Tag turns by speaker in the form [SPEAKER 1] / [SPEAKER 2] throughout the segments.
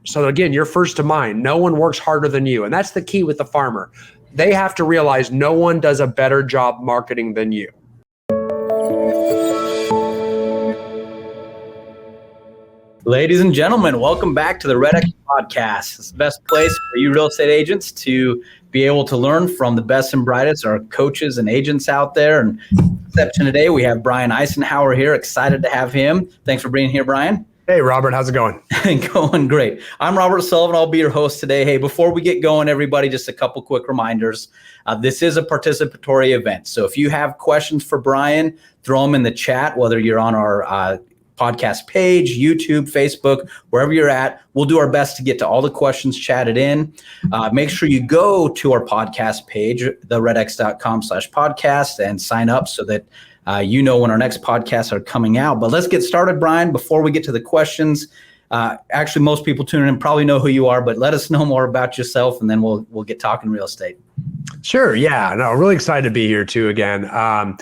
[SPEAKER 1] So again, you're first to mind. No one works harder than you. And that's the key with the farmer. They have to realize no one does a better job marketing than you.
[SPEAKER 2] Ladies and gentlemen, welcome back to the Retargeting podcast. It's the best place for you real estate agents to be able to learn from the best and brightest, our coaches and agents out there. And exception today, we have Brian Icenhower here. Excited to have him. Thanks for being here, Brian.
[SPEAKER 1] Hey, Robert, how's it going?
[SPEAKER 2] Going great. I'm Robert Sullivan. I'll be your host today. Hey, before we get going, everybody, just a couple quick reminders. This is a participatory event. So if you have questions for Brian, throw them in the chat, whether you're on our podcast page, YouTube, Facebook, wherever you're at. We'll do our best to get to all the questions chatted in. Make sure you go to our podcast page, theredx.com/podcast, and sign up so that you know when our next podcasts are coming out. But let's get started, Brian. Before we get to the questions, actually, most people tuning in probably know who you are, but let us know more about yourself, and then we'll get talking real estate.
[SPEAKER 1] Sure. Yeah. No, really excited to be here too again. I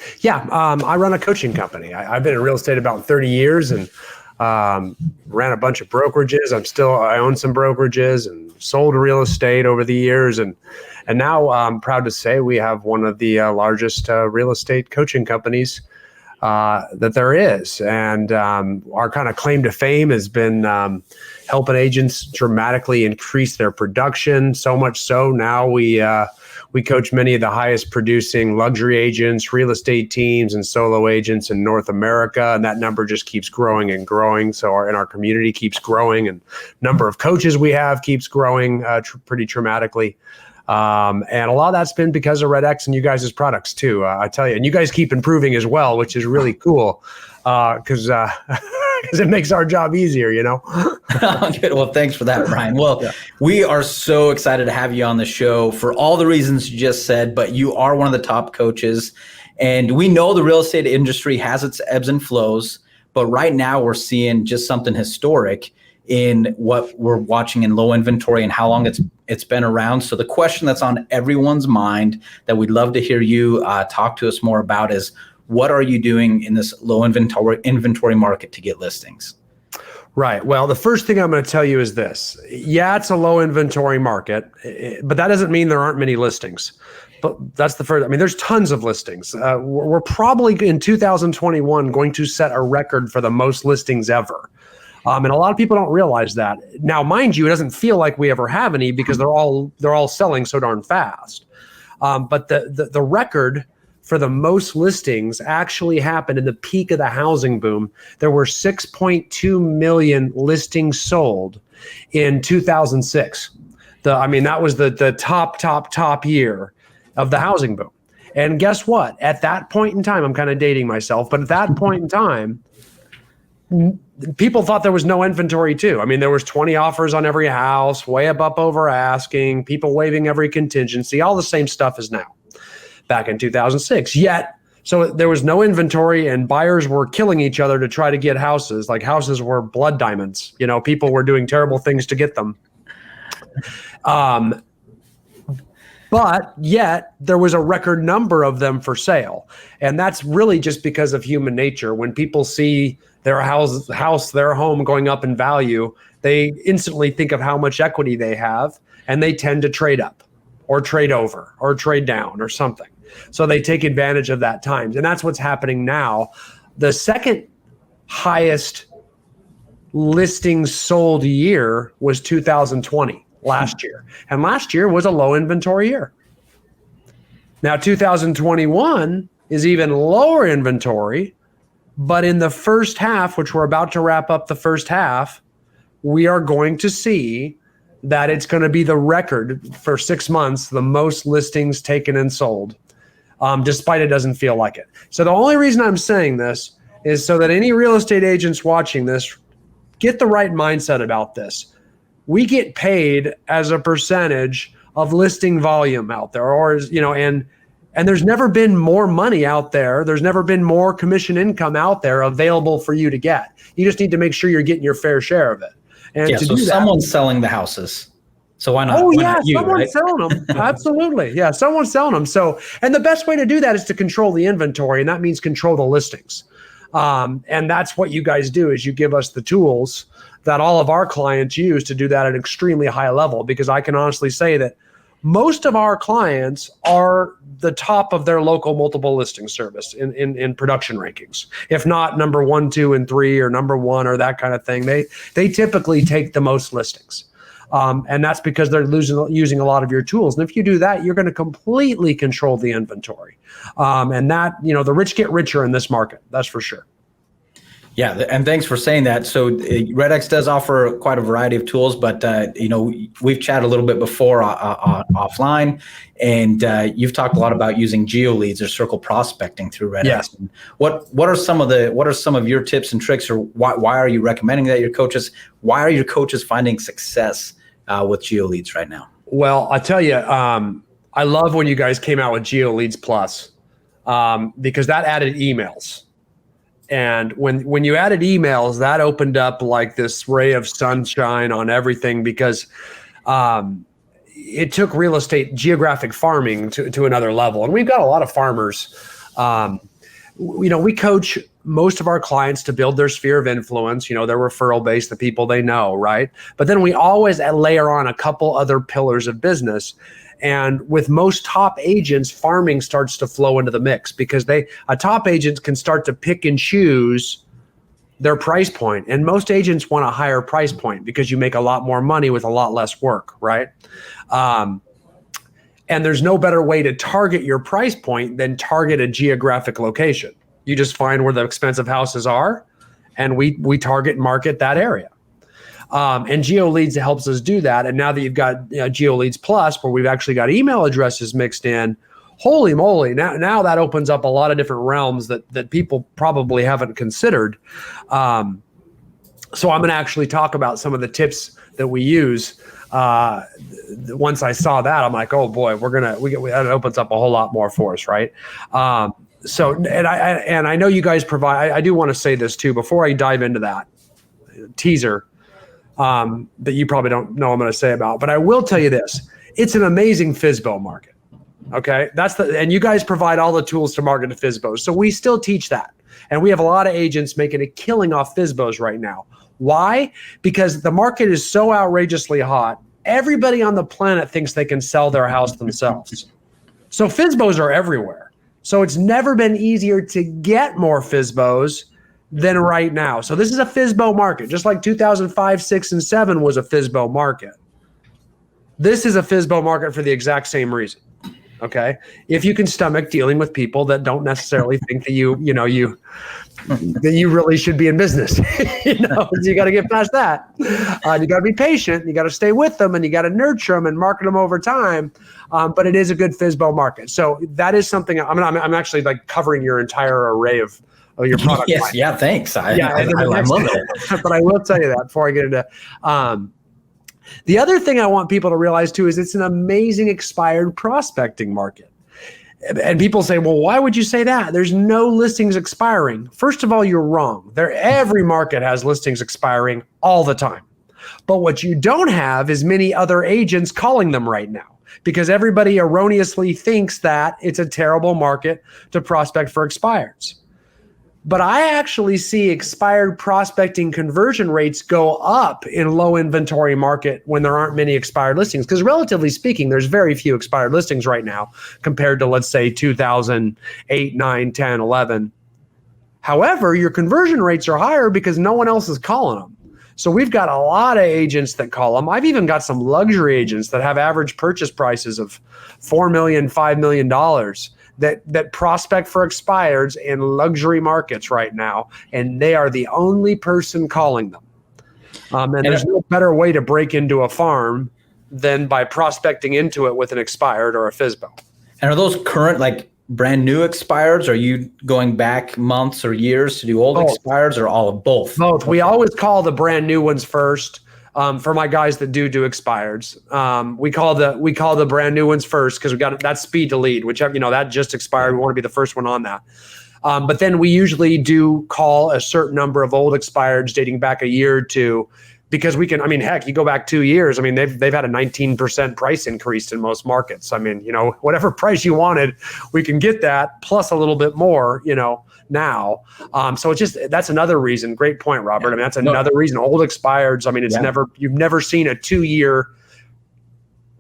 [SPEAKER 1] run a coaching company. I've been in real estate about 30 years and ran a bunch of brokerages. I own some brokerages and sold real estate over the years. And now I'm proud to say we have one of the largest real estate coaching companies that there is. And our kind of claim to fame has been helping agents dramatically increase their production. So much so now we coach many of the highest producing luxury agents, real estate teams, and solo agents in North America. And that number just keeps growing and growing. So our community keeps growing, and number of coaches we have keeps growing pretty dramatically. And a lot of that's been because of RedX and you guys' products too, I tell you. And you guys keep improving as well, which is really cool because it makes our job easier, you know?
[SPEAKER 2] Good. Well, thanks for that, Brian. Well, We are so excited to have you on the show for all the reasons you just said, but you are one of the top coaches. And we know the real estate industry has its ebbs and flows, but right now we're seeing just something historic in what we're watching in low inventory and how long it's been around. So the question that's on everyone's mind that we'd love to hear you talk to us more about is, what are you doing in this low inventory market to get listings?
[SPEAKER 1] Right. Well, the first thing I'm going to tell you is this. Yeah, it's a low inventory market, but that doesn't mean there aren't many listings. But that's the first. I mean, there's tons of listings. We're probably in 2021 going to set a record for the most listings ever. And a lot of people don't realize that. Now, mind you, it doesn't feel like we ever have any because they're all selling so darn fast. But the record for the most listings actually happened in the peak of the housing boom. There were 6.2 million listings sold in 2006. That was the top year of the housing boom. And guess what? At that point in time, I'm kind of dating myself, but at that point in time, people thought there was no inventory too. I mean, there was 20 offers on every house, way up over asking, people waiving every contingency, all the same stuff as now. Back in 2006. Yet, so there was no inventory and buyers were killing each other to try to get houses. Like houses were blood diamonds. You know, people were doing terrible things to get them. But yet there was a record number of them for sale. And that's really just because of human nature. When people see their house, their home going up in value, they instantly think of how much equity they have, and they tend to trade up or trade over or trade down or something. So they take advantage of that times. And that's what's happening now. The second highest listings sold year was 2020, last year. And last year was a low inventory year. Now 2021 is even lower inventory, but in the first half, which we're about to wrap up the first half, we are going to see that it's going to be the record for 6 months, the most listings taken and sold. Despite it doesn't feel like it. So the only reason I'm saying this is so that any real estate agents watching this get the right mindset about this. We get paid as a percentage of listing volume out there, and there's never been more money out there. There's never been more commission income out there available for you to get. You just need to make sure you're getting your fair share of it. And
[SPEAKER 2] yeah, so someone's selling the houses. So why not?
[SPEAKER 1] Someone's selling them. Absolutely. Yeah, someone's selling them. So, and the best way to do that is to control the inventory, and that means control the listings. And that's what you guys do, is you give us the tools that all of our clients use to do that at an extremely high level. Because I can honestly say that most of our clients are the top of their local multiple listing service in production rankings. If not number 1, 2, and 3, or number 1, or that kind of thing, they typically take the most listings. And that's because they're using a lot of your tools. And if you do that, you're going to completely control the inventory. And that, the rich get richer in this market. That's for sure.
[SPEAKER 2] Yeah, and thanks for saying that. So RedX does offer quite a variety of tools, but we've chatted a little bit before offline, and you've talked a lot about using GeoLeads or circle prospecting through RedX.
[SPEAKER 1] Yes.
[SPEAKER 2] And what are some of your tips and tricks, or why are you recommending that your coaches? Why are your coaches finding success with GeoLeads right now?
[SPEAKER 1] Well, I tell you, I love when you guys came out with GeoLeads Plus, because that added emails. And when you added emails, that opened up like this ray of sunshine on everything, because it took real estate geographic farming to another level. And we've got a lot of farmers. We coach most of our clients to build their sphere of influence, their referral base, the people they know, right? But then we always layer on a couple other pillars of business. And with most top agents, farming starts to flow into the mix, because a top agent can start to pick and choose their price point. And most agents want a higher price point because you make a lot more money with a lot less work, right? And there's no better way to target your price point than target a geographic location. You just find where the expensive houses are, and we target and market that area. And GeoLeads helps us do that. And now that you've got GeoLeads Plus, where we've actually got email addresses mixed in, holy moly, now that opens up a lot of different realms that people probably haven't considered. So I'm going to actually talk about some of the tips that we use. Once I saw that, I'm like, oh boy, that opens up a whole lot more for us, right? So I know you guys provide. I do want to say this too before I dive into that teaser. That you probably don't know I'm going to say about, but I will tell you this: it's an amazing FSBO market. Okay, and you guys provide all the tools to market to FSBOs, so we still teach that, and we have a lot of agents making a killing off FSBOs right now. Why? Because the market is so outrageously hot. Everybody on the planet thinks they can sell their house themselves, so FSBOs are everywhere. So it's never been easier to get more FSBOs than right now. So this is a FSBO market, just like 2005, 6, and 7 was a FSBO market. This is a FSBO market for the exact same reason. Okay, if you can stomach dealing with people that don't necessarily think that you really should be in business, you got to get past that. You got to be patient. You got to stay with them, and you got to nurture them and market them over time. But it is a good FSBO market. So that is something. I'm actually like covering your entire array of your product.
[SPEAKER 2] Yes,
[SPEAKER 1] line.
[SPEAKER 2] Yeah, thanks. I love it.
[SPEAKER 1] But I will tell you that before I get into the other thing I want people to realize too is it's an amazing expired prospecting market. And people say, well, why would you say that? There's no listings expiring. First of all, you're wrong. Every market has listings expiring all the time. But what you don't have is many other agents calling them right now, because everybody erroneously thinks that it's a terrible market to prospect for expireds. But I actually see expired prospecting conversion rates go up in low inventory market when there aren't many expired listings. Because relatively speaking, there's very few expired listings right now compared to, let's say, 2008, 9, 10, 11. However, your conversion rates are higher because no one else is calling them. So we've got a lot of agents that call them. I've even got some luxury agents that have average purchase prices of $4 million, $5 million. That prospect for expireds in luxury markets right now, and they are the only person calling them. And there's no better way to break into a farm than by prospecting into it with an expired or a FSBO.
[SPEAKER 2] And are those current, like brand new expireds? Are you going back months or years to do old expireds, or all of both?
[SPEAKER 1] Both. We always call the brand new ones first. For my guys that do expireds, we call the brand new ones first, because we got that speed to lead, whichever, that just expired. We want to be the first one on that. But then we usually do call a certain number of old expireds dating back a year or two, because we can, heck, you go back 2 years. They've had a 19% price increase in most markets. Whatever price you wanted, we can get that plus a little bit more, now. So it's just, that's another reason. Great point, Robert. I mean, that's another reason. Old expireds. I mean, it's you've never seen a 2-year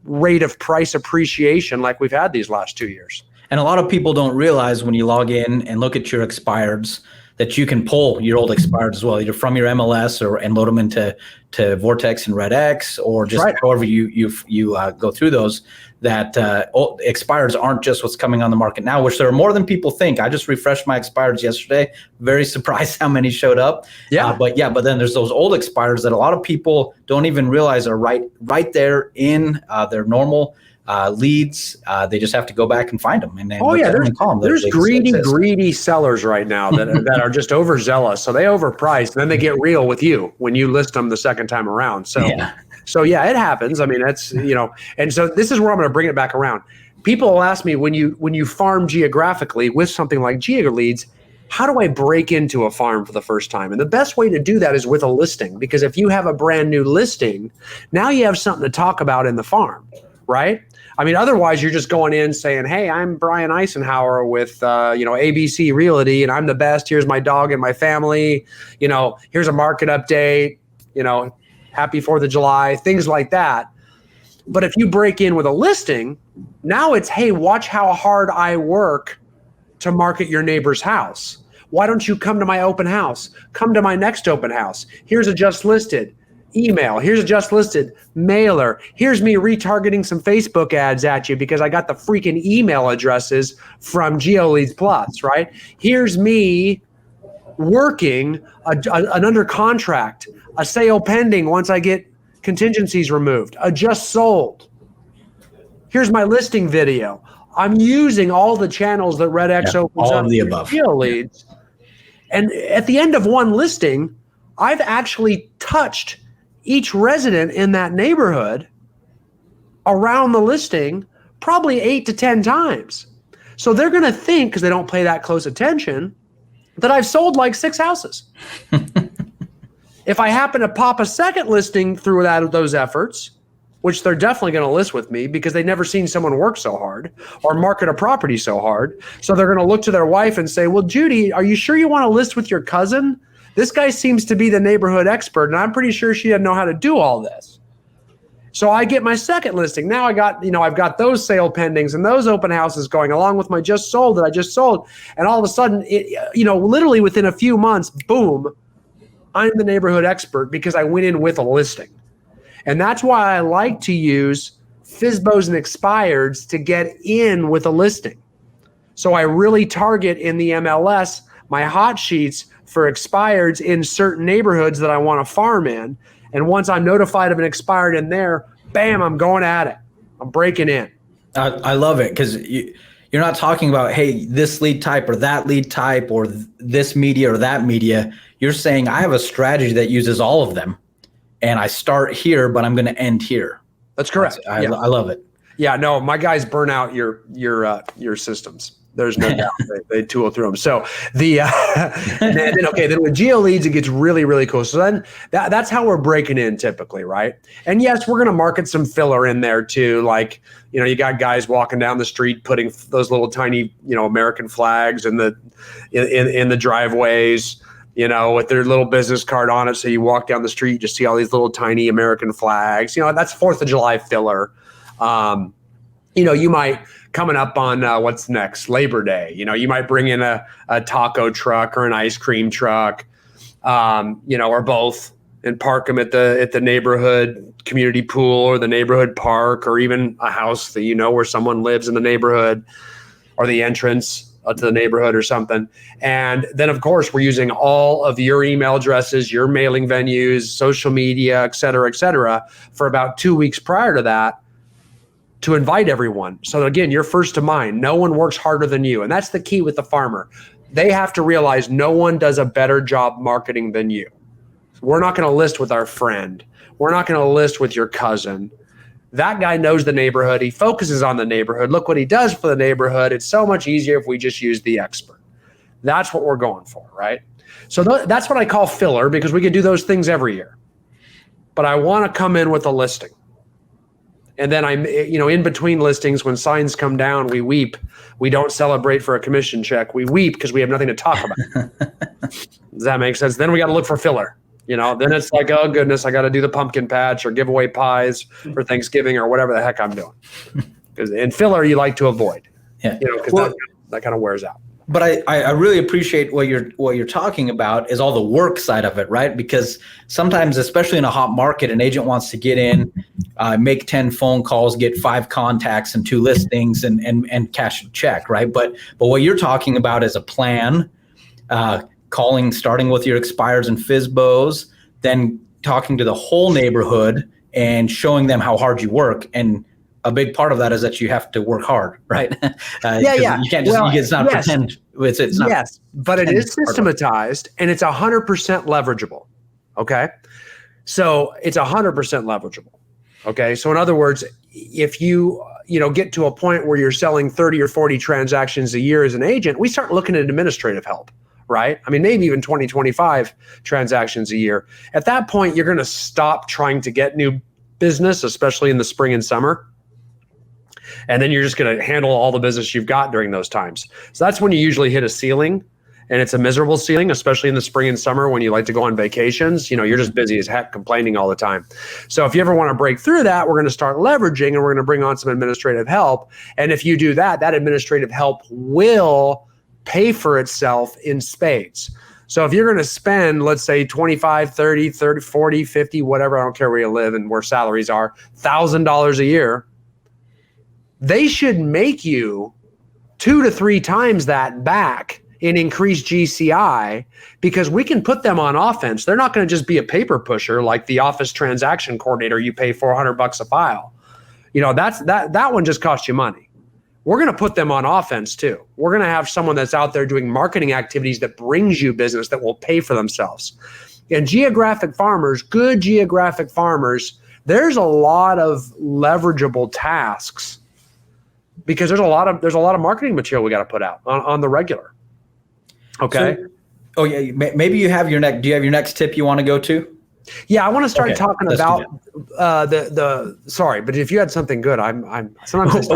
[SPEAKER 1] rate of price appreciation like we've had these last 2 years.
[SPEAKER 2] And a lot of people don't realize when you log in and look at your expireds that you can pull your old expireds as well, either from your MLS and load them into Vortex and RedX, or just however you go through those. That expireds aren't just what's coming on the market now, which there are more than people think. I just refreshed my expireds yesterday. Very surprised how many showed up. But then there's those old expireds that a lot of people don't even realize are right there in their normal leads. They just have to go back and find them. And
[SPEAKER 1] there's greedy sellers right now that are just overzealous. So they overprice, and then they get real with you when you list them the second time around. So it happens. I mean, that's, and so this is where I'm going to bring it back around. People will ask me, when you farm geographically with something like GeoLeads, how do I break into a farm for the first time? And the best way to do that is with a listing, because if you have a brand new listing, now you have something to talk about in the farm, right? I mean, otherwise you're just going in saying, hey, I'm Brian Icenhower with, ABC Realty, and I'm the best. Here's my dog and my family. Here's a market update, happy 4th of July, things like that. But if you break in with a listing, now it's, hey, watch how hard I work to market your neighbor's house. Why don't you come to my open house? Come to my next open house. Here's a just listed email. Here's a just listed mailer. Here's me retargeting some Facebook ads at you because I got the freaking email addresses from GeoLeads Plus, right? Here's me working an under contract, a sale pending once I get contingencies removed, a just sold. Here's my listing video. I'm using all the channels that RedX opens
[SPEAKER 2] all
[SPEAKER 1] up
[SPEAKER 2] of the above.
[SPEAKER 1] GeoLeads. And at the end of one listing, I've actually touched each resident in that neighborhood around the listing probably 8 to 10 times. So they're going to think, because they don't pay that close attention, that I've sold like 6 houses. If I happen to pop a second listing through those efforts, which they're definitely going to list with me because they've never seen someone work so hard or market a property so hard. So they're going to look to their wife and say, well, Judy, are you sure you want to list with your cousin? This guy seems to be the neighborhood expert, and I'm pretty sure she doesn't know how to do all this. So I get my second listing. Now I've got those sale pendings and those open houses going along with my just sold that I just sold. And all of a sudden, literally within a few months, boom, I'm the neighborhood expert because I went in with a listing. And that's why I like to use FSBOs and expireds to get in with a listing. So I really target in the MLS my hot sheets for expireds in certain neighborhoods that I want to farm in. And once I'm notified of an expired in there, bam, I'm going at it. I'm breaking in.
[SPEAKER 2] I love it because you're not talking about, hey, this lead type or that lead type or this media or that media. You're saying I have a strategy that uses all of them. And I start here, but I'm going to end here.
[SPEAKER 1] That's correct.
[SPEAKER 2] I love it.
[SPEAKER 1] Yeah, no, my guys burn out your systems. There's no doubt they tool through them. So then with GeoLeads, it gets really, really cool. So then that's how we're breaking in typically, right? And yes, we're going to market some filler in there too. Like, you got guys walking down the street putting those little tiny, American flags in the driveways, with their little business card on it. So you walk down the street, you just see all these little tiny American flags. That's 4th of July filler. You might, coming up on what's next, Labor Day, you might bring in a taco truck or an ice cream truck, or both, and park them at the neighborhood community pool or the neighborhood park, or even a house that where someone lives in the neighborhood, or the entrance to the neighborhood or something. And then of course we're using all of your email addresses, your mailing venues, social media, et cetera, for about 2 weeks prior to that to invite everyone. So again, you're first to mind. No one works harder than you. And that's the key with the farmer. They have to realize no one does a better job marketing than you. We're not going to list with our friend. We're not going to list with your cousin. That guy knows the neighborhood. He focuses on the neighborhood. Look what he does for the neighborhood. It's so much easier if we just use the expert. That's what we're going for, right? So that's what I call filler, because we could do those things every year. But I want to come in with a listing. And then in between listings, when signs come down, we weep. We don't celebrate for a commission check. We weep because we have nothing to talk about. Does that make sense? Then we got to look for filler. Then it's like, oh goodness, I got to do the pumpkin patch or give away pies for Thanksgiving or whatever the heck I'm doing. And filler you like to avoid.
[SPEAKER 2] Yeah.
[SPEAKER 1] Because that kind of wears out.
[SPEAKER 2] But I really appreciate what you're talking about is all the work side of it, right? Because sometimes, especially in a hot market, an agent wants to get in, make 10 phone calls, get 5 contacts and 2 listings and cash a check, right? But what you're talking about is a plan, starting with your expires and FSBOs, then talking to the whole neighborhood and showing them how hard you work. And a big part of that is that you have to work hard, right? You can't just, it's not pretend. It's not.
[SPEAKER 1] Yes, but it is systematized and it's 100% leverageable. Okay. So it's 100% leverageable. Okay. So in other words, if you get to a point where you're selling 30 or 40 transactions a year as an agent, we start looking at administrative help, right? I mean, maybe even 20, 25 transactions a year. At that point, you're going to stop trying to get new business, especially in the spring and summer. And then you're just going to handle all the business you've got during those times. So that's when you usually hit a ceiling, and it's a miserable ceiling, especially in the spring and summer when you like to go on vacations. You're just busy as heck complaining all the time. So if you ever want to break through that, we're going to start leveraging and we're going to bring on some administrative help. And if you do that, that administrative help will pay for itself in spades. So if you're going to spend, let's say 25, 30, 40, 50, whatever, I don't care where you live and where salaries are, $1,000 a year, they should make you 2 to 3 times that back in increased GCI because we can put them on offense. They're not going to just be a paper pusher like the office transaction coordinator you pay $400 a file. That one just costs you money. We're going to put them on offense too. We're going to have someone that's out there doing marketing activities that brings you business that will pay for themselves. And geographic farmers, good geographic farmers, there's a lot of leverageable tasks because there's a lot of marketing material we got to put out on the regular. Okay.
[SPEAKER 2] So, maybe you have do you have your next tip you want to go to?
[SPEAKER 1] Yeah, I want to start talking about sorry, but if you had something good, I'm sometimes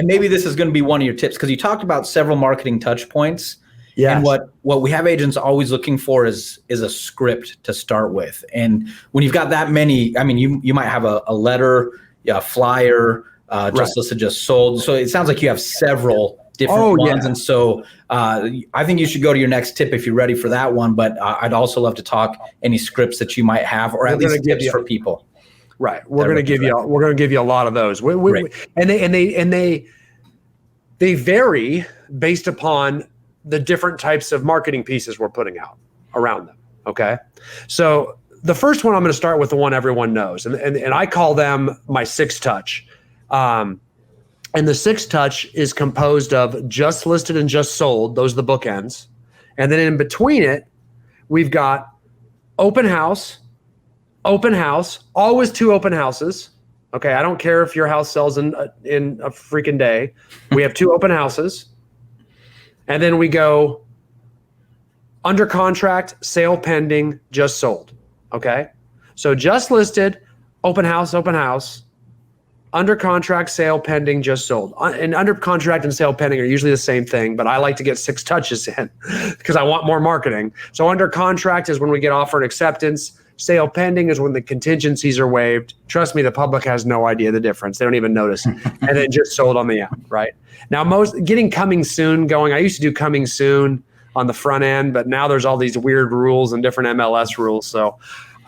[SPEAKER 2] maybe this is going to be one of your tips because you talked about several marketing touch points.
[SPEAKER 1] Yeah.
[SPEAKER 2] And what we have agents always looking for is a script to start with. And when you've got that many, I mean, you might have a letter, a flyer, just listed, just sold. So it sounds like you have several different ones. Yeah. And so I think you should go to your next tip if you're ready for that one. But I'd also love to talk any scripts that you might have, or at least tips for people.
[SPEAKER 1] Right. We're going to give you a lot of those. And they vary based upon the different types of marketing pieces we're putting out around them. Okay. So the first one, I'm going to start with the one everyone knows. And I call them my 6 touch. And the 6 touch is composed of just listed and just sold. Those are the bookends. And then in between it, we've got open house, always 2 open houses. Okay. I don't care if your house sells in a freaking day. We have 2 open houses. And then we go under contract, sale pending, just sold. Okay. So just listed, open house, under contract, sale pending, just sold. And under contract and sale pending are usually the same thing, but I like to get 6 touches in because I want more marketing. So under contract is when we get offer and acceptance. Sale pending is when the contingencies are waived. Trust me, the public has no idea the difference. They don't even notice. And then just sold on the end, right? Now, getting coming soon going. I used to do coming soon on the front end, but now there's all these weird rules and different MLS rules. So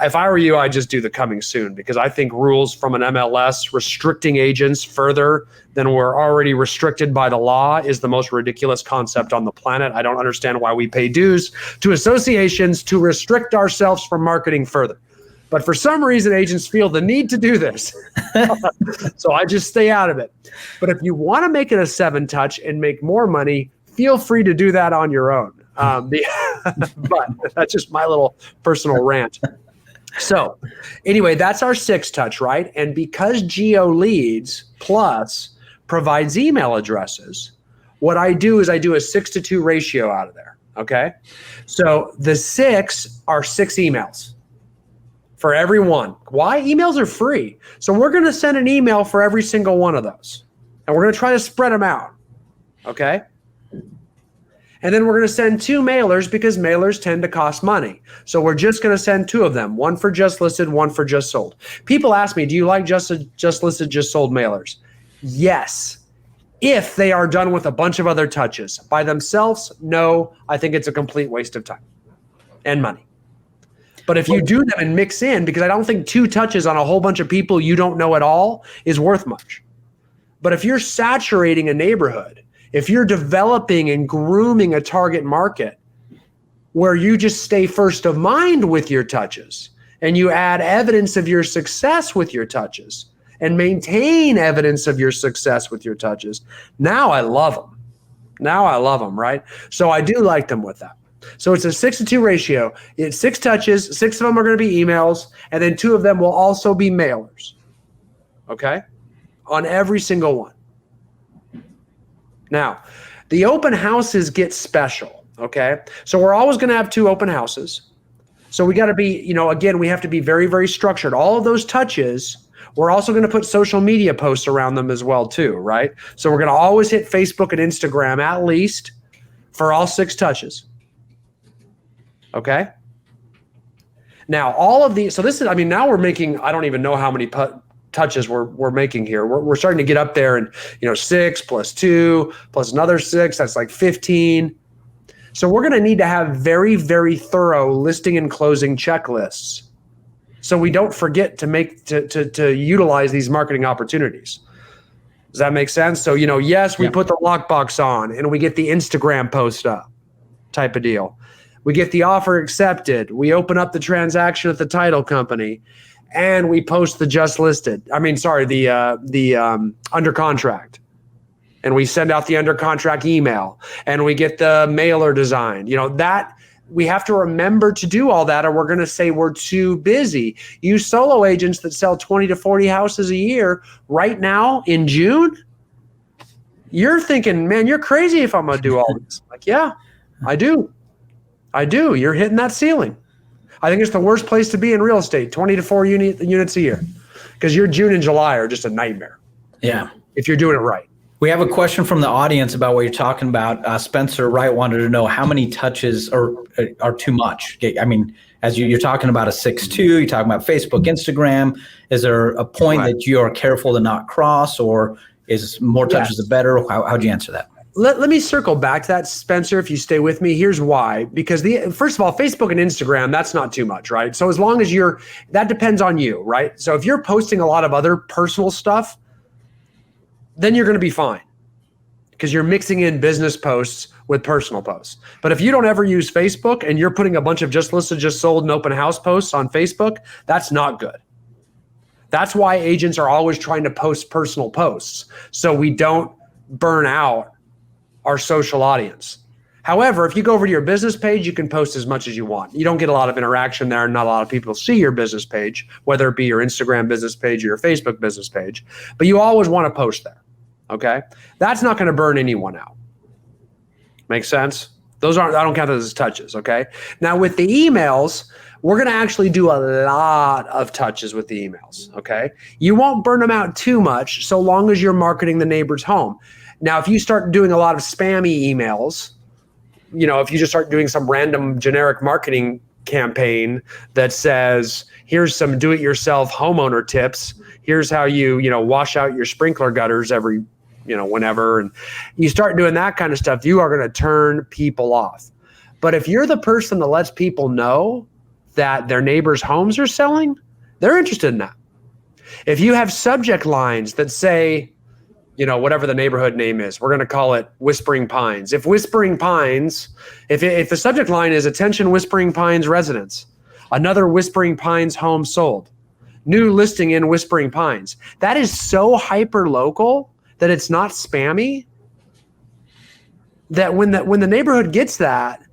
[SPEAKER 1] if I were you, I'd just do the coming soon because I think rules from an MLS restricting agents further than we're already restricted by the law is the most ridiculous concept on the planet. I don't understand why we pay dues to associations to restrict ourselves from marketing further. But for some reason, agents feel the need to do this. So I just stay out of it. But if you want to make it a 7 touch and make more money, feel free to do that on your own. But that's just my little personal rant. So anyway, that's our 6 touch, right? And because Geo Leads Plus provides email addresses, what I do is I do a 6-to-2 ratio out of there, okay? So the 6 are 6 emails for every one. Why? Emails are free. So we're going to send an email for every single one of those. And we're going to try to spread them out. Okay? And then we're going to send 2 mailers because mailers tend to cost money. So we're just going to send 2 of them, one for just listed, one for just sold. People ask me, do you like just listed, just sold mailers? Yes. If they are done with a bunch of other touches. By themselves, no. I think it's a complete waste of time and money. But if you do them and mix in, because I don't think 2 touches on a whole bunch of people you don't know at all is worth much. But if you're saturating a neighborhood, if you're developing and grooming a target market where you just stay first of mind with your touches and you add evidence of your success with your touches and maintain evidence of your success with your touches, now I love them. Now I love them, right? So I do like them with that. So it's a 6-to-2 ratio. It's 6 touches, 6 of them are going to be emails, and then 2 of them will also be mailers, okay, on every single one. Now, the open houses get special, okay? So we're always going to have 2 open houses. So we got to be, again, we have to be very, very structured. All of those touches, we're also going to put social media posts around them as well too, right? So we're going to always hit Facebook and Instagram at least for all 6 touches. Okay. Now all of these, so this is, now we're making, I don't even know how many touches we're making here. We're starting to get up there and, 6 plus 2 plus another 6, that's like 15. So we're going to need to have very, very thorough listing and closing checklists so we don't forget to utilize these marketing opportunities. Does that make sense? So, yes, we put the lockbox on and we get the Instagram post up type of deal. We get the offer accepted. We open up the transaction at the title company, and we post the just listed. The under contract, and we send out the under contract email, and we get the mailer designed. That we have to remember to do all that, or we're going to say we're too busy. You solo agents that sell 20 to 40 houses a year right now in June, you're thinking, man, you're crazy if I'm going to do all this. Like, yeah, I do. You're hitting that ceiling. I think it's the worst place to be in real estate, 20 to 40 units a year, because your June and July are just a nightmare.
[SPEAKER 2] Yeah.
[SPEAKER 1] If you're doing it right.
[SPEAKER 2] We have a question from the audience about what you're talking about. Spencer Wright wanted to know how many touches are too much. As you're talking about a 6-2, you're talking about Facebook, Instagram. Is there a point that you are careful to not cross, or is more touches better? How'd you answer that?
[SPEAKER 1] Let me circle back to that, Spencer, if you stay with me. Here's why. Because first of all, Facebook and Instagram, that's not too much, right? So as long as that depends on you, right? So if you're posting a lot of other personal stuff, then you're going to be fine because you're mixing in business posts with personal posts. But if you don't ever use Facebook and you're putting a bunch of just listed, just sold, and open house posts on Facebook, that's not good. That's why agents are always trying to post personal posts so we don't burn out our social audience. However, if you go over to your business page, you can post as much as you want. You don't get a lot of interaction there. Not a lot of people see your business page, whether it be your Instagram business page or your Facebook business page, but you always want to post there. Okay. That's not going to burn anyone out. Make sense? I don't count those as touches. Okay. Now with the emails, we're going to actually do a lot of touches with the emails. Okay. You won't burn them out too much so long as you're marketing the neighbor's home. Now, if you start doing a lot of spammy emails, if you just start doing some random generic marketing campaign that says, here's some do-it-yourself homeowner tips. Here's how you, wash out your sprinkler gutters every, whenever. And you start doing that kind of stuff, you are going to turn people off. But if you're the person that lets people know that their neighbors' homes are selling, they're interested in that. If you have subject lines that say, whatever the neighborhood name is, we're going to call it Whispering Pines. If Whispering Pines, if the subject line is attention Whispering Pines residents, another Whispering Pines home sold, new listing in Whispering Pines, that is so hyper local that it's not spammy, that when the neighborhood gets that,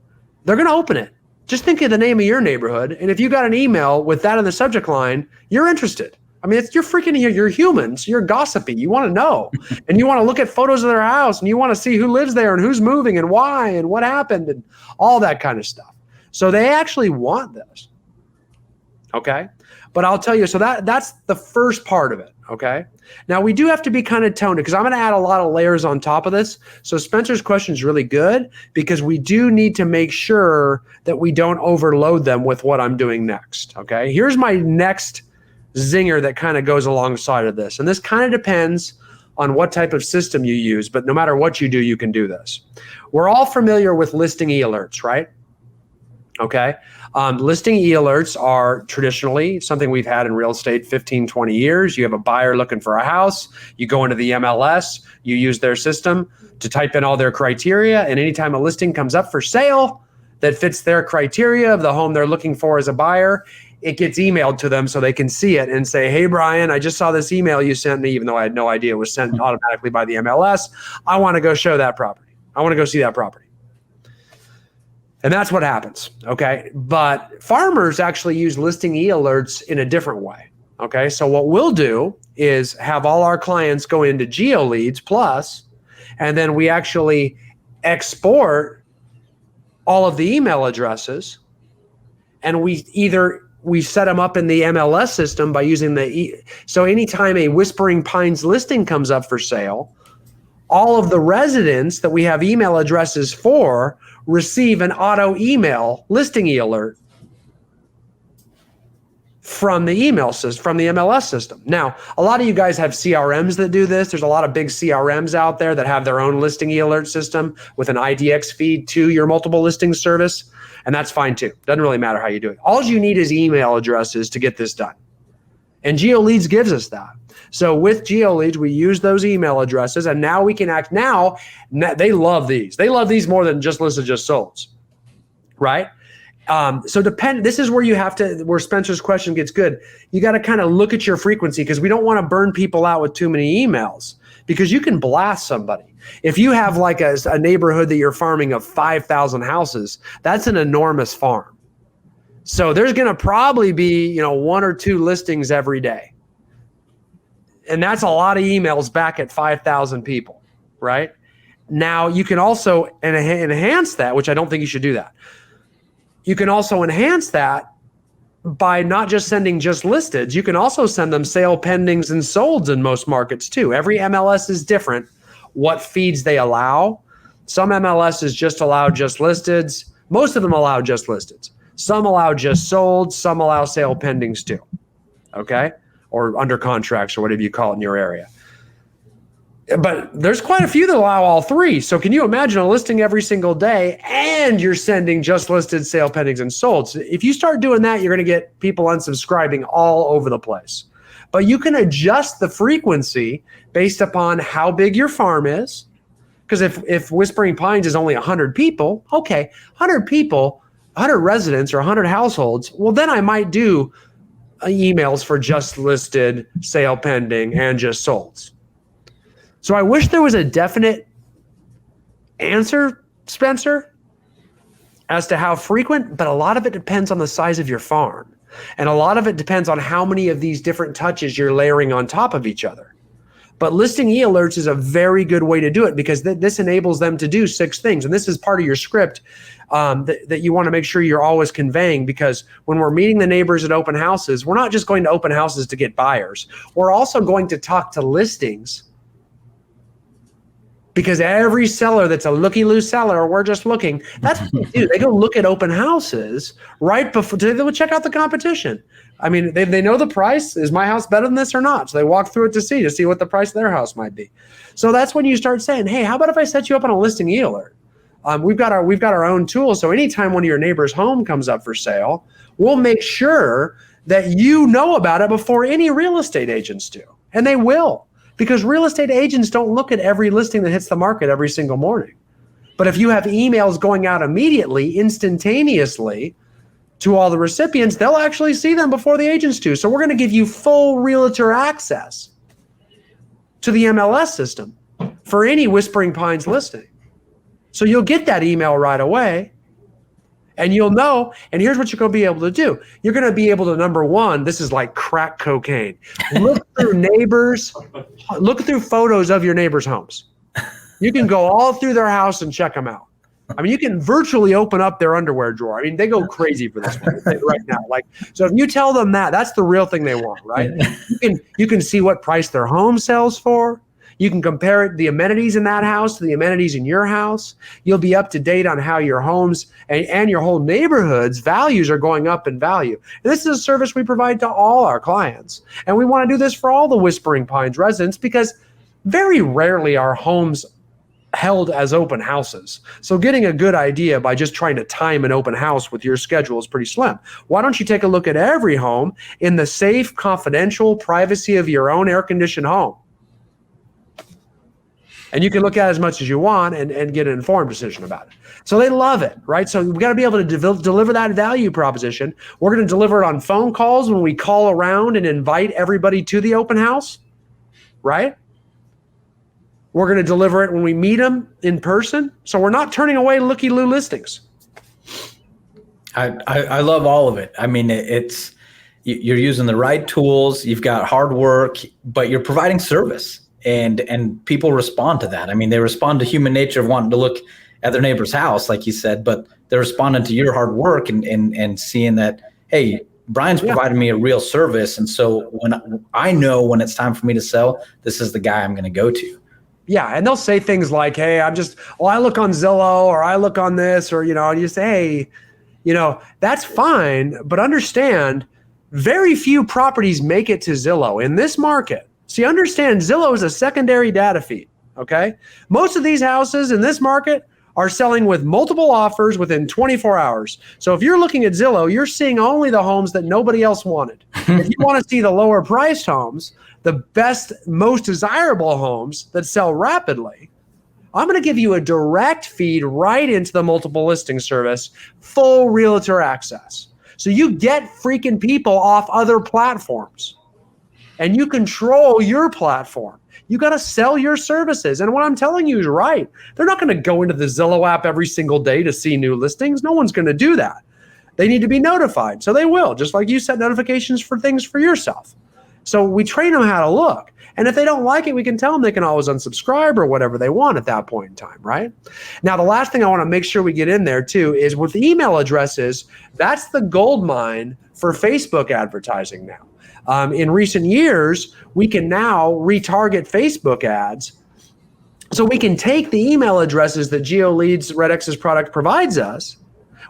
[SPEAKER 1] they're going to open it. Just think of the name of your neighborhood, and if you got an email with that in the subject line, you're interested. You're humans. You're gossipy. You want to know, and you want to look at photos of their house, and you want to see who lives there and who's moving and why and what happened and all that kind of stuff. So they actually want this. Okay. But I'll tell you, so that's the first part of it, okay? Now, we do have to be kind of toned because I'm going to add a lot of layers on top of this. So Spencer's question is really good because we do need to make sure that we don't overload them with what I'm doing next, okay? Here's my next zinger that kind of goes alongside of this. And this kind of depends on what type of system you use, but no matter what you do, you can do this. We're all familiar with listing e-alerts, right? Okay. Listing e-alerts are traditionally something we've had in real estate 15, 20 years. You have a buyer looking for a house. You go into the MLS, you use their system to type in all their criteria. And anytime a listing comes up for sale that fits their criteria of the home they're looking for as a buyer, it gets emailed to them so they can see it and say, hey, Brian, I just saw this email you sent me, even though I had no idea it was sent automatically by the MLS. I want to go show that property. I want to go see that property. And that's what happens, okay? But farmers actually use listing e-alerts in a different way, okay? So what we'll do is have all our clients go into GeoLeads Plus, and then we actually export all of the email addresses, and we set them up in the MLS system by using so anytime a Whispering Pines listing comes up for sale, all of the residents that we have email addresses for receive an auto email listing alert from the email system, from the MLS system. Now, a lot of you guys have CRMs that do this. There's a lot of big CRMs out there that have their own listing alert system with an IDX feed to your multiple listing service. And that's fine too. Doesn't really matter how you do it. All you need is email addresses to get this done. And GeoLeads gives us that. So with GeoLeads, we use those email addresses, and now we can act. Now they love these. They love these more than just listed, just solds, right? This is where you have to, where Spencer's question gets good. You got to kind of look at your frequency because we don't want to burn people out with too many emails because you can blast somebody. If you have like a neighborhood that you're farming of 5,000 houses, that's an enormous farm. So there's going to probably be, one or two listings every day. And that's a lot of emails back at 5,000 people, right? Now you can also enhance that, which I don't think you should do that. You can also enhance that by not just sending just listeds. You can also send them sale pendings and solds in most markets too. Every MLS is different what feeds they allow. Some MLSs just allow just listeds. Most of them allow just listeds. Some allow just sold. Some allow sale pendings too. Okay? Or under contracts or whatever you call it in your area. But there's quite a few that allow all three. So can you imagine a listing every single day and you're sending just listed, sale pendings, and sold? So if you start doing that, you're going to get people unsubscribing all over the place. But you can adjust the frequency based upon how big your farm is. Because if Whispering Pines is only 100 people, okay, 100 people, 100 residents or 100 households, well, then I might do emails for just listed, sale pending, and just solds. So I wish there was a definite answer, Spencer, as to how frequent, but a lot of it depends on the size of your farm. And a lot of it depends on how many of these different touches you're layering on top of each other. But listing e-alerts is a very good way to do it because this enables them to do 6 things. And this is part of your script that you want to make sure you're always conveying, because when we're meeting the neighbors at open houses, we're not just going to open houses to get buyers. We're also going to talk to listings, because every seller that's a looky-loo seller, or we're just looking, that's what they do. They go look at open houses right before they will check out the competition. I mean, they know the price. Is my house better than this or not? So they walk through it to see what the price of their house might be. So that's when you start saying, hey, how about if I set you up on a listing e-alert? We've got our own tool. So anytime one of your neighbor's home comes up for sale, we'll make sure that you know about it before any real estate agents do. And they will. Because real estate agents don't look at every listing that hits the market every single morning. But if you have emails going out immediately, instantaneously to all the recipients, they'll actually see them before the agents do. So we're going to give you full realtor access to the MLS system for any Whispering Pines listing. So you'll get that email right away. And you'll know, and here's what you're going to be able to do. You're going to be able to, number one, this is like crack cocaine. Look through look through photos of your neighbors' homes. You can go all through their house and check them out. I mean, you can virtually open up their underwear drawer. I mean, they go crazy for this one right now. Like, so if you tell them that, that's the real thing they want, right? You can see what price their home sells for. You can compare the amenities in that house to the amenities in your house. You'll be up to date on how your homes and your whole neighborhood's values are going up in value. And this is a service we provide to all our clients. And we want to do this for all the Whispering Pines residents because very rarely are homes held as open houses. So getting a good idea by just trying to time an open house with your schedule is pretty slim. Why don't you take a look at every home in the safe, confidential privacy of your own air-conditioned home? And you can look at as much as you want and get an informed decision about it. So they love it, right? So we've got to be able to deliver that value proposition. We're going to deliver it on phone calls when we call around and invite everybody to the open house, right? We're going to deliver it when we meet them in person. So we're not turning away looky-loo listings.
[SPEAKER 2] I love all of it. I mean, you're using the right tools. You've got hard work, but you're providing service. And people respond to that. I mean, they respond to human nature of wanting to look at their neighbor's house, like you said, but they're responding to your hard work and seeing that, hey, Brian's providing me a real service. And so when I know when it's time for me to sell, this is the guy I'm going to go to.
[SPEAKER 1] Yeah. And they'll say things like, hey, I look on Zillow or I look on this, or, and you say, hey, that's fine. But understand, very few properties make it to Zillow in this market. See, understand Zillow is a secondary data feed, okay? Most of these houses in this market are selling with multiple offers within 24 hours. So if you're looking at Zillow, you're seeing only the homes that nobody else wanted. If you want to see the lower priced homes, the best, most desirable homes that sell rapidly, I'm going to give you a direct feed right into the multiple listing service, full realtor access. So you get freaking people off other platforms. And you control your platform. You got to sell your services. And what I'm telling you is right. They're not going to go into the Zillow app every single day to see new listings. No one's going to do that. They need to be notified. So they will, just like you set notifications for things for yourself. So we train them how to look. And if they don't like it, we can tell them they can always unsubscribe or whatever they want at that point in time, right? Now, the last thing I want to make sure we get in there too is with email addresses, that's the gold mine for Facebook advertising now. In recent years, we can now retarget Facebook ads. So we can take the email addresses that GeoLeads RedX's product provides us.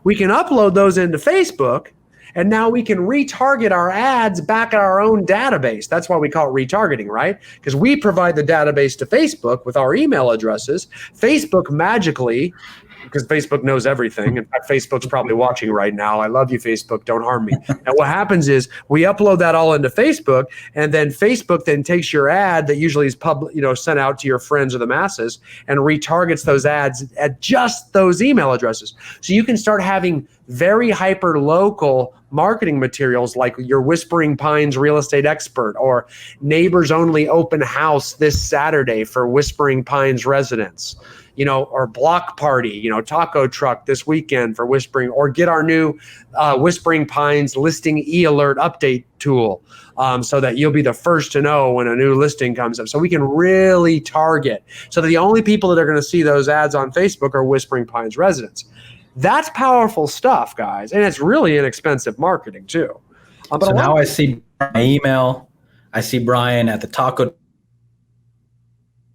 [SPEAKER 1] We can upload those into Facebook, and now we can retarget our ads back at our own database. That's why we call it retargeting, right? Because we provide the database to Facebook with our email addresses. Facebook magically, because Facebook knows everything. In fact, Facebook's probably watching right now. I love you, Facebook. Don't harm me. And what happens is we upload that all into Facebook, and then Facebook then takes your ad that usually is sent out to your friends or the masses and retargets those ads at just those email addresses. So you can start having very hyper local marketing materials like your Whispering Pines real estate expert or neighbors only open house this Saturday for Whispering Pines residents. Or block party, taco truck this weekend for Whispering, or get our new Whispering Pines listing e-alert update tool so that you'll be the first to know when a new listing comes up. So we can really target so that the only people that are going to see those ads on Facebook are Whispering Pines residents. That's powerful stuff, guys. And it's really inexpensive marketing too.
[SPEAKER 2] So now I see my email. I see Brian at the taco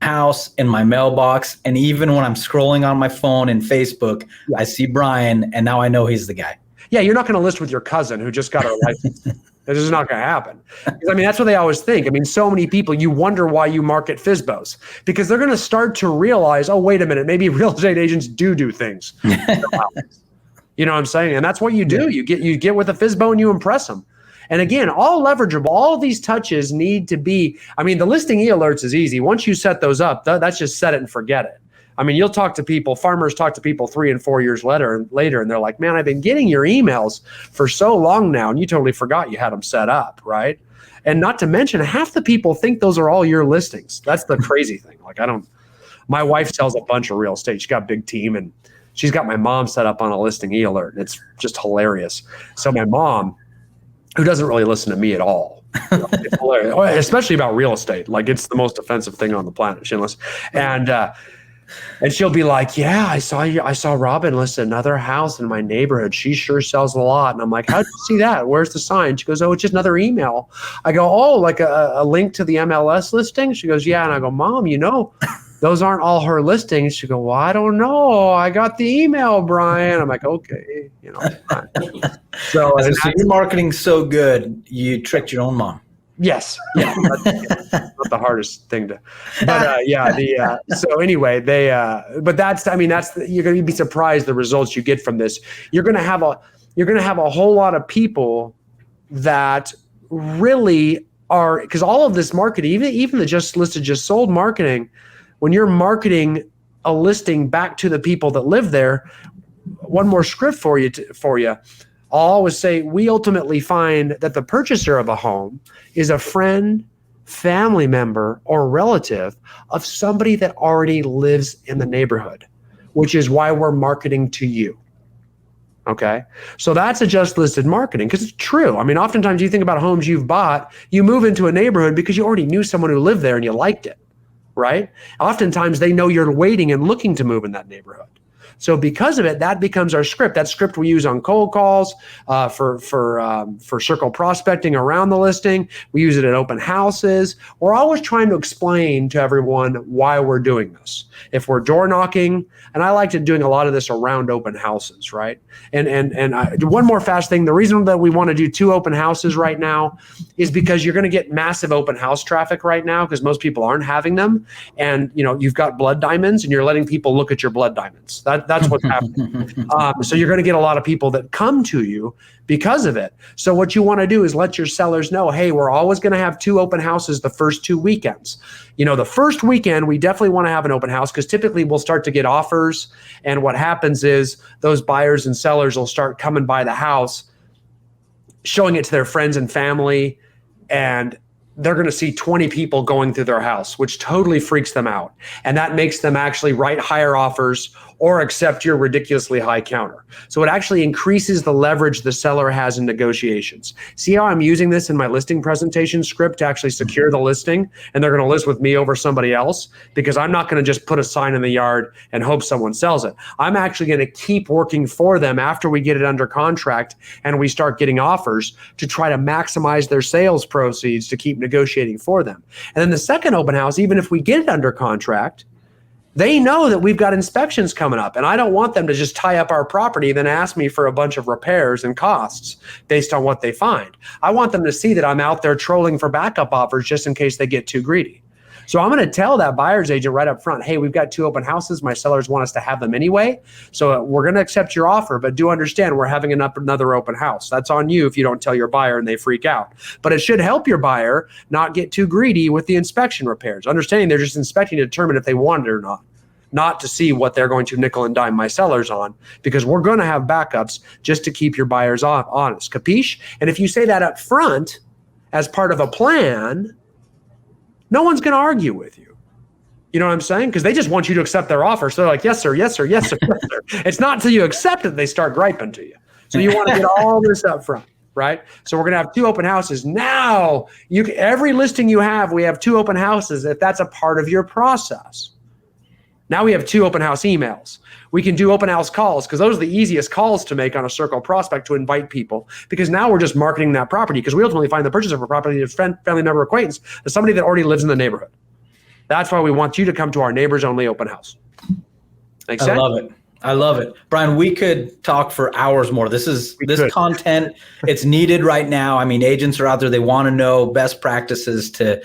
[SPEAKER 2] house in my mailbox, and even when I'm scrolling on my phone in Facebook, I see Brian, and now I know he's the guy.
[SPEAKER 1] Yeah, you're not going to list with your cousin who just got a license. This is not going to happen. I mean, that's what they always think. I mean, so many people, you wonder why you market FSBOs, because they're going to start to realize, oh, wait a minute, maybe real estate agents do things. You know what I'm saying? And that's what you do. You get with a FSBO and you impress them. And again, all leverageable, all these touches need to be, I mean, the listing e-alerts is easy. Once you set those up, that's just set it and forget it. I mean, you'll talk to people, farmers talk to people 3 and 4 years later, and they're like, man, I've been getting your emails for so long now, and you totally forgot you had them set up, right? And not to mention, half the people think those are all your listings. That's the crazy thing. Like, my wife sells a bunch of real estate. She's got a big team, and she's got my mom set up on a listing e-alert. And it's just hilarious. So my mom, who doesn't really listen to me at all, especially about real estate. Like, it's the most offensive thing on the planet. She listens. And And she'll be like, yeah, I saw Robin list another house in my neighborhood. She sure sells a lot. And I'm like, how'd you see that? Where's the sign? She goes, oh, it's just another email. I go, oh, like a link to the MLS listing? She goes, yeah. And I go, Mom, those aren't all her listings. She go, well, I don't know. I got the email, Brian. I'm like, okay, fine.
[SPEAKER 2] So your marketing's so good, you tricked your own mom.
[SPEAKER 1] Yes. Yeah. That's not the hardest thing to, but so anyway, you're going to be surprised the results you get from this. You're going to have a whole lot of people that really are, because all of this marketing, even the just listed, just sold marketing, when you're marketing a listing back to the people that live there, one more script for you. I'll always say we ultimately find that the purchaser of a home is a friend, family member, or relative of somebody that already lives in the neighborhood, which is why we're marketing to you. Okay. So that's a just listed marketing, because it's true. I mean, oftentimes you think about homes you've bought, you move into a neighborhood because you already knew someone who lived there and you liked it, right? Oftentimes they know you're waiting and looking to move in that neighborhood. So because of it, that becomes our script. That script we use on cold calls, for circle prospecting around the listing. We use it at open houses. We're always trying to explain to everyone why we're doing this. If we're door knocking, and I like to doing a lot of this around open houses, right? And one more fast thing. The reason that we want to do 2 open houses right now is because you're going to get massive open house traffic right now, because most people aren't having them. And you've got blood diamonds, and you're letting people look at your blood diamonds. That's what's happening. So you're going to get a lot of people that come to you because of it. So what you want to do is let your sellers know, hey, we're always going to have 2 open houses the first 2 weekends. The first weekend, we definitely want to have an open house, because typically we'll start to get offers. And what happens is those buyers and sellers will start coming by the house, showing it to their friends and family, and they're going to see 20 people going through their house, which totally freaks them out. And that makes them actually write higher offers or accept your ridiculously high counter. So it actually increases the leverage the seller has in negotiations. See how I'm using this in my listing presentation script to actually secure the listing, and they're going to list with me over somebody else, because I'm not going to just put a sign in the yard and hope someone sells it. I'm actually going to keep working for them after we get it under contract and we start getting offers to try to maximize their sales proceeds to keep negotiating for them. And then the second open house, even if we get it under contract, they know that we've got inspections coming up, and I don't want them to just tie up our property, then ask me for a bunch of repairs and costs based on what they find. I want them to see that I'm out there trolling for backup offers just in case they get too greedy. So I'm going to tell that buyer's agent right up front, hey, we've got 2 open houses. My sellers want us to have them anyway. So we're going to accept your offer, but do understand we're having another open house. That's on you if you don't tell your buyer and they freak out. But it should help your buyer not get too greedy with the inspection repairs. Understanding they're just inspecting to determine if they want it or not to see what they're going to nickel and dime my sellers on, because we're going to have backups just to keep your buyers honest. Capiche? And if you say that up front as part of a plan, no one's going to argue with you. You know what I'm saying? Because they just want you to accept their offer. So they're like, yes, sir, yes, sir, yes, sir, yes, sir. It's not until you accept it they start griping to you. So you want to get all this up front, right? So we're going to have 2 open houses. Now, every listing you have, we have 2 open houses if that's a part of your process. Now we have 2 open house emails. We can do open house calls, because those are the easiest calls to make on a circle prospect to invite people, because now we're just marketing that property, because we ultimately find the purchaser of a property as a family member, acquaintance, as somebody that already lives in the neighborhood. That's why we want you to come to our neighbors only open house. Make sense?
[SPEAKER 2] I love it. Brian, we could talk for hours more. This content, it's needed right now. I mean, agents are out there. They want to know best practices to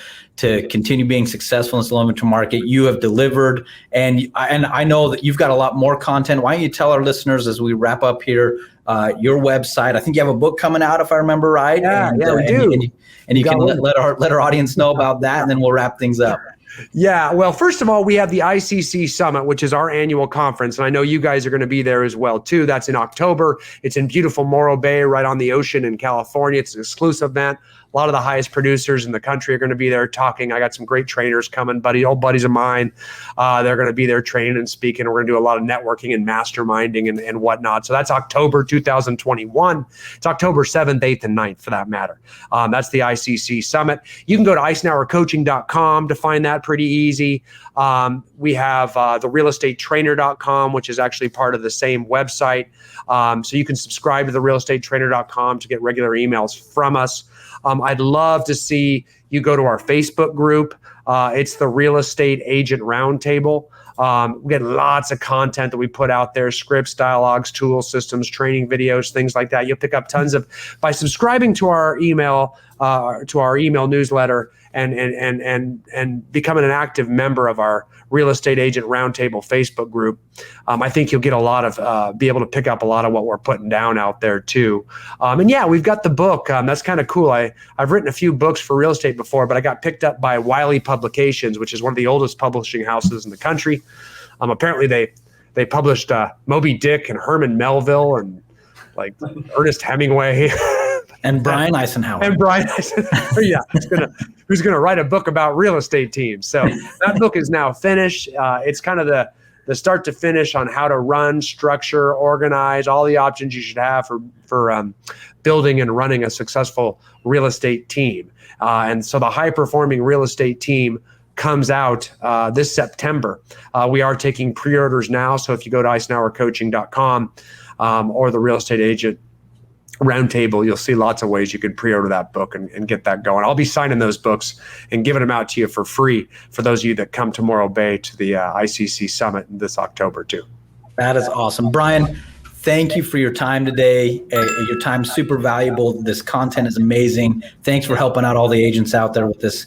[SPEAKER 2] continue being successful in this low-income market. You have delivered, and I know that you've got a lot more content. Why don't you tell our listeners as we wrap up here, your website? I think you have a book coming out, if I remember right.
[SPEAKER 1] Yeah, we do.
[SPEAKER 2] And you can let our audience know about that, and then we'll wrap things up.
[SPEAKER 1] Yeah, well, first of all, we have the ICC Summit, which is our annual conference, and I know you guys are going to be there as well, too. That's in October. It's in beautiful Morro Bay, right on the ocean in California. It's an exclusive event. A lot of the highest producers in the country are going to be there talking. I got some great trainers coming, old buddies of mine. They're going to be there training and speaking. We're going to do a lot of networking and masterminding and whatnot. So that's October 2021. It's October 7th, 8th, and 9th for that matter. That's the ICC Summit. You can go to eisenhowercoaching.com to find that pretty easy. We have the realestatetrainer.com, which is actually part of the same website. So you can subscribe to the realestatetrainer.com to get regular emails from us. I'd love to see you go to our Facebook group. It's the Real Estate Agent Roundtable. We get lots of content that we put out there, scripts, dialogues, tools, systems, training videos, things like that. You'll pick up tons of, by subscribing to our email newsletter and becoming an active member of our Real Estate Agent Roundtable Facebook group. I think you'll get a lot of, be able to pick up a lot of what we're putting down out there too. And yeah, we've got the book. That's kind of cool. I've written a few books for real estate before, but I got picked up by Wiley Publications, which is one of the oldest publishing houses in the country. Apparently they published Moby Dick and Herman Melville and like Ernest Hemingway.
[SPEAKER 2] And Brian Icenhower.
[SPEAKER 1] Yeah, who's gonna write a book about real estate teams. So that book is now finished. It's kind of the start to finish on how to run, structure, organize, all the options you should have for building and running a successful real estate team. And so the high performing real estate team comes out this September. We are taking pre-orders now. So if you go to eisenhowercoaching.com or the Real Estate Agent Roundtable, you'll see lots of ways you can pre-order that book and get that going. I'll be signing those books and giving them out to you for free for those of you that come to Morro Bay to the ICC Summit this October too.
[SPEAKER 2] That is awesome. Brian, thank you for your time today. Your time's super valuable. This content is amazing. Thanks for helping out all the agents out there with this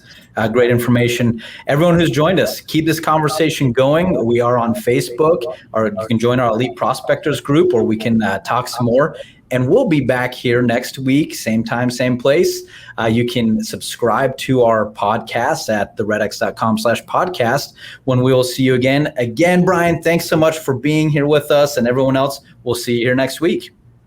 [SPEAKER 2] great information. Everyone who's joined us, keep this conversation going. We are on Facebook, or you can join our Elite Prospectors group, or we can talk some more. And we'll be back here next week, same time, same place. You can subscribe to our podcast at theredx.com/podcast when we will see you again. Again, Brian, thanks so much for being here with us, and everyone else, we'll see you here next week.